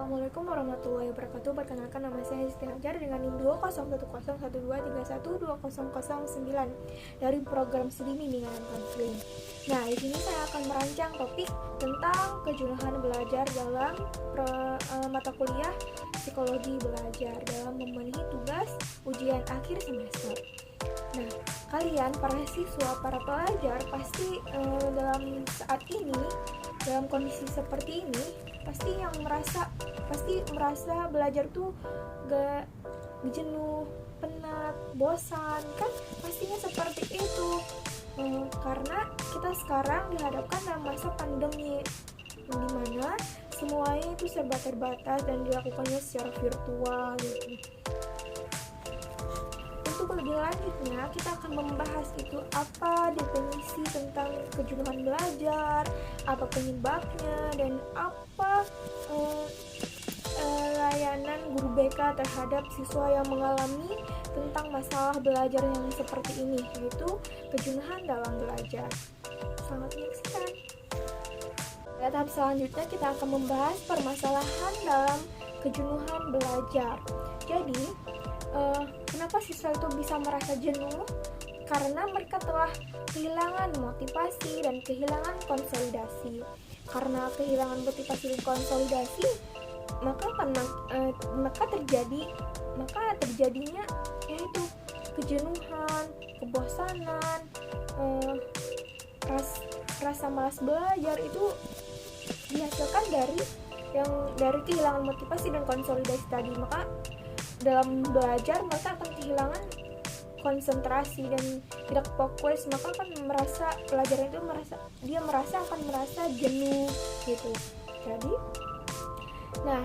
Assalamualaikum warahmatullahi wabarakatuh. Perkenalkan, nama saya Siti Hajar dengan NIM 2010123120009 dari program studi bimbingan dan konseling. Nah, di sini saya akan merancang topik tentang kejenuhan belajar dalam mata kuliah psikologi belajar dalam memenuhi tugas ujian akhir semester. Nah, kalian para siswa, para pelajar pasti dalam saat ini, dalam kondisi seperti ini, pasti merasa belajar tuh gak jenuh, penat, bosan, kan pastinya seperti itu. Karena kita sekarang dihadapkan dalam masa pandemi, di mana semuanya itu serba terbatas dan dilakukannya secara virtual gitu. Untuk lebih lanjutnya, kita akan membahas itu apa definisi tentang kejenuhan belajar, apa penyebabnya, dan apa layanan guru BK terhadap siswa yang mengalami tentang masalah belajar yang seperti ini, yaitu kejenuhan dalam belajar. Selamat menyaksikan. Pada tahap selanjutnya, kita akan membahas permasalahan dalam kejenuhan belajar. Jadi, kenapa siswa itu bisa merasa jenuh? Karena mereka telah kehilangan motivasi dan kehilangan konsolidasi. Karena kehilangan motivasi dan konsolidasi, maka terjadinya yaitu kejenuhan, kebosanan, rasa malas belajar itu dihasilkan dari kehilangan motivasi dan konsolidasi tadi. Maka dalam belajar mereka akan kehilangan konsentrasi dan tidak fokus, maka akan merasa pelajaran itu akan merasa jenuh gitu. Jadi, nah,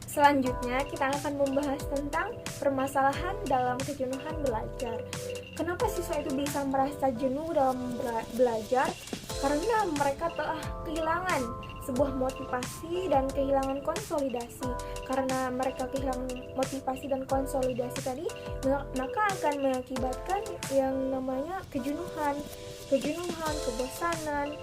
selanjutnya kita akan membahas tentang permasalahan dalam kejenuhan belajar. Kenapa siswa itu bisa merasa jenuh dalam belajar? Karena mereka telah kehilangan sebuah motivasi dan kehilangan konsolidasi. Karena mereka kehilangan motivasi dan konsolidasi tadi, maka akan mengakibatkan yang namanya kejenuhan, kebosanan,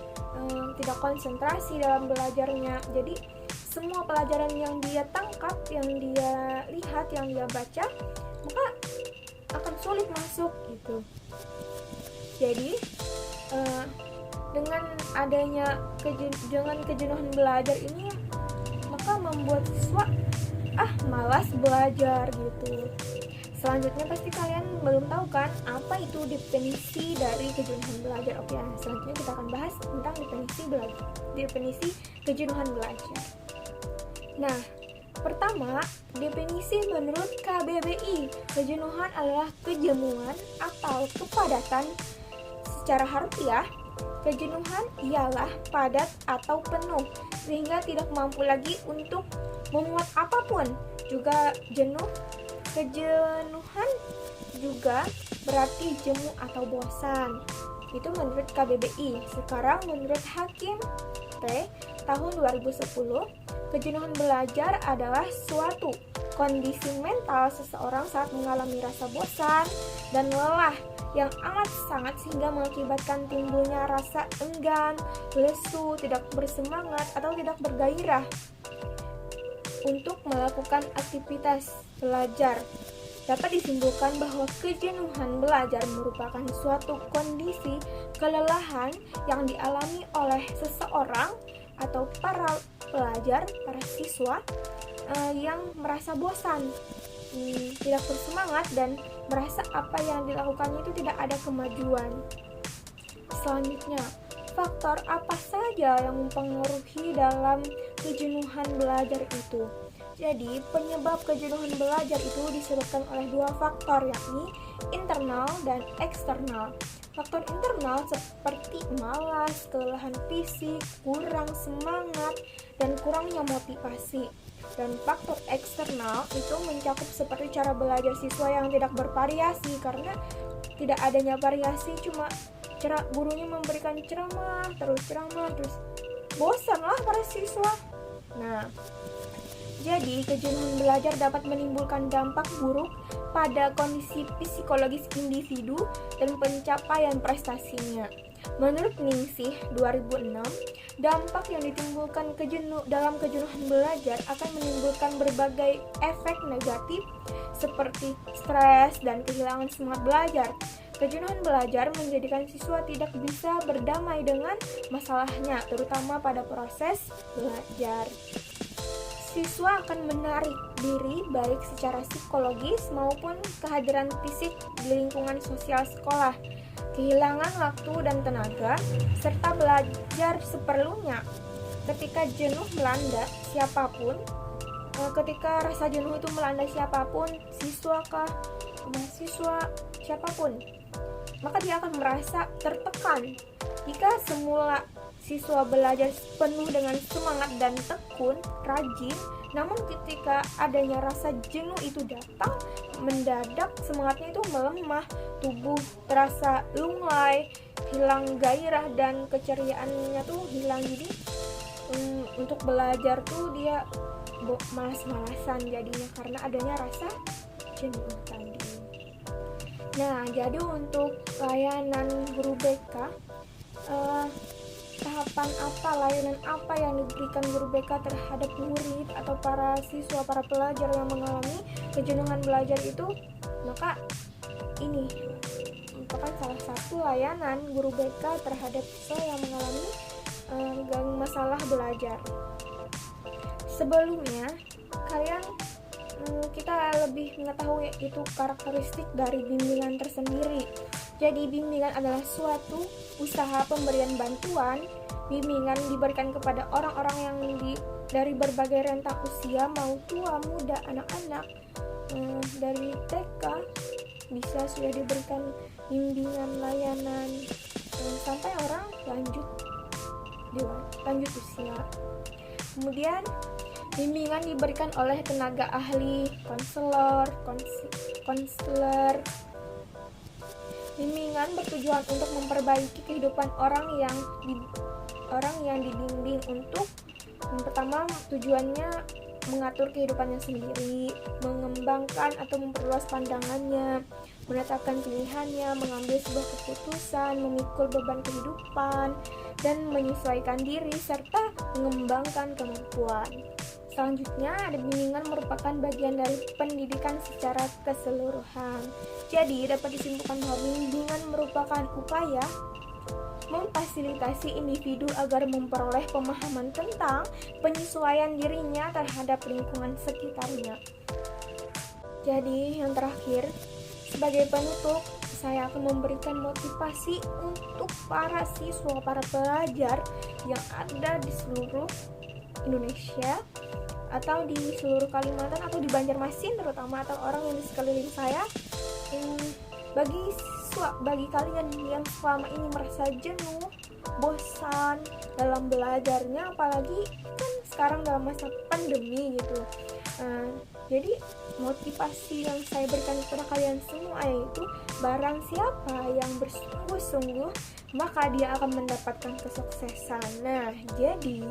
tidak konsentrasi dalam belajarnya. Jadi semua pelajaran yang dia tangkap, yang dia lihat, yang dia baca, maka akan sulit masuk gitu. Jadi dengan adanya kejenuhan belajar ini, maka membuat siswa malas belajar gitu. Selanjutnya pasti kalian belum tahu kan apa itu definisi dari kejenuhan belajar. Oke, selanjutnya kita akan bahas tentang definisi kejenuhan belajar. Nah, pertama, definisi menurut KBBI, kejenuhan adalah kejemuan atau kepadatan. Secara harfiah, kejenuhan ialah padat atau penuh sehingga tidak mampu lagi untuk memuat apapun. Juga kejenuhan juga berarti jemu atau bosan. Itu menurut KBBI. Sekarang menurut Hakim T tahun 2010, kejenuhan belajar adalah suatu kondisi mental seseorang saat mengalami rasa bosan dan lelah yang amat sangat sehingga mengakibatkan timbulnya rasa enggan, lesu, tidak bersemangat atau tidak bergairah untuk melakukan aktivitas belajar. Dapat disimpulkan bahwa kejenuhan belajar merupakan suatu kondisi kelelahan yang dialami oleh seseorang atau para pelajar, para siswa yang merasa bosan, tidak bersemangat, dan merasa apa yang dilakukannya itu tidak ada kemajuan. Selanjutnya, faktor apa saja yang mempengaruhi dalam kejenuhan belajar itu? Jadi, penyebab kejenuhan belajar itu disebabkan oleh dua faktor, yakni internal dan eksternal. Faktor internal seperti malas, kelelahan fisik, kurang semangat, dan kurangnya motivasi. Dan faktor eksternal itu mencakup seperti cara belajar siswa yang tidak bervariasi, karena tidak adanya variasi, cuma cara gurunya memberikan ceramah terus bosanlah para siswa. Nah, jadi kejenuhan belajar dapat menimbulkan dampak buruk pada kondisi psikologis individu dan pencapaian prestasinya. Menurut Ningsih 2006, dampak yang ditimbulkan dalam kejenuhan belajar akan menimbulkan berbagai efek negatif seperti stres dan kehilangan semangat belajar. Kejenuhan belajar menjadikan siswa tidak bisa berdamai dengan masalahnya, terutama pada proses belajar. Siswa akan menarik diri baik secara psikologis maupun kehadiran fisik di lingkungan sosial sekolah, kehilangan waktu dan tenaga, serta belajar seperlunya. Ketika jenuh melanda siapapun, ketika rasa jenuh itu melanda siapapun, siswa mahasiswa, siapapun, maka dia akan merasa tertekan. Jika semula siswa belajar penuh dengan semangat dan tekun, rajin, namun ketika adanya rasa jenuh itu datang, mendadak semangatnya itu melemah, tubuh terasa lunglai, hilang gairah dan keceriaannya tuh hilang. Jadi untuk belajar tuh dia malas-malasan jadinya karena adanya rasa jenuh tadi. Nah, jadi untuk layanan guru BK, tahapan apa, layanan apa yang diberikan guru BK terhadap murid atau para siswa, para pelajar yang mengalami kejenuhan belajar itu, maka ini merupakan salah satu layanan guru BK terhadap siswa yang mengalami masalah belajar. Sebelumnya, kita lebih mengetahui itu karakteristik dari bimbingan tersendiri. Jadi bimbingan adalah suatu usaha pemberian bantuan. Bimbingan diberikan kepada orang-orang yang dari berbagai rentang usia, mau tua, muda, anak-anak. Dari TK bisa sudah diberikan bimbingan layanan sampai orang lanjut usia. Kemudian bimbingan diberikan oleh tenaga ahli, konselor. Bimbingan bertujuan untuk memperbaiki kehidupan orang yang dibimbing. Untuk yang pertama, tujuannya mengatur kehidupannya sendiri, mengembangkan atau memperluas pandangannya, menetapkan pilihannya, mengambil sebuah keputusan, memikul beban kehidupan, dan menyesuaikan diri serta mengembangkan kemampuan. Selanjutnya, ada bimbingan merupakan bagian dari pendidikan secara keseluruhan. Jadi, dapat disimpulkan bahwa bimbingan merupakan upaya memfasilitasi individu agar memperoleh pemahaman tentang penyesuaian dirinya terhadap lingkungan sekitarnya. Jadi, yang terakhir, sebagai penutup, saya akan memberikan motivasi untuk para siswa, para pelajar yang ada di seluruh Indonesia atau di seluruh Kalimantan atau di Banjarmasin terutama, atau orang yang di sekeliling saya. Bagi kalian yang selama ini merasa jenuh, bosan dalam belajarnya, apalagi kan sekarang dalam masa pandemi gitu. Jadi motivasi yang saya berikan kepada kalian semua yaitu, barang siapa yang bersungguh-sungguh maka dia akan mendapatkan kesuksesan. Nah, jadi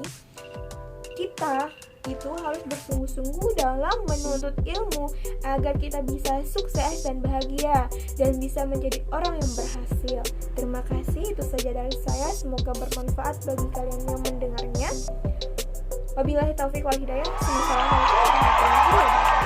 kita itu harus bersungguh-sungguh dalam menuntut ilmu agar kita bisa sukses dan bahagia dan bisa menjadi orang yang berhasil. Terima kasih, itu saja dari saya. Semoga bermanfaat bagi kalian yang mendengarnya. Wabillahi taufiq wal hidayah. Assalamualaikum warahmatullahi wabarakatuh.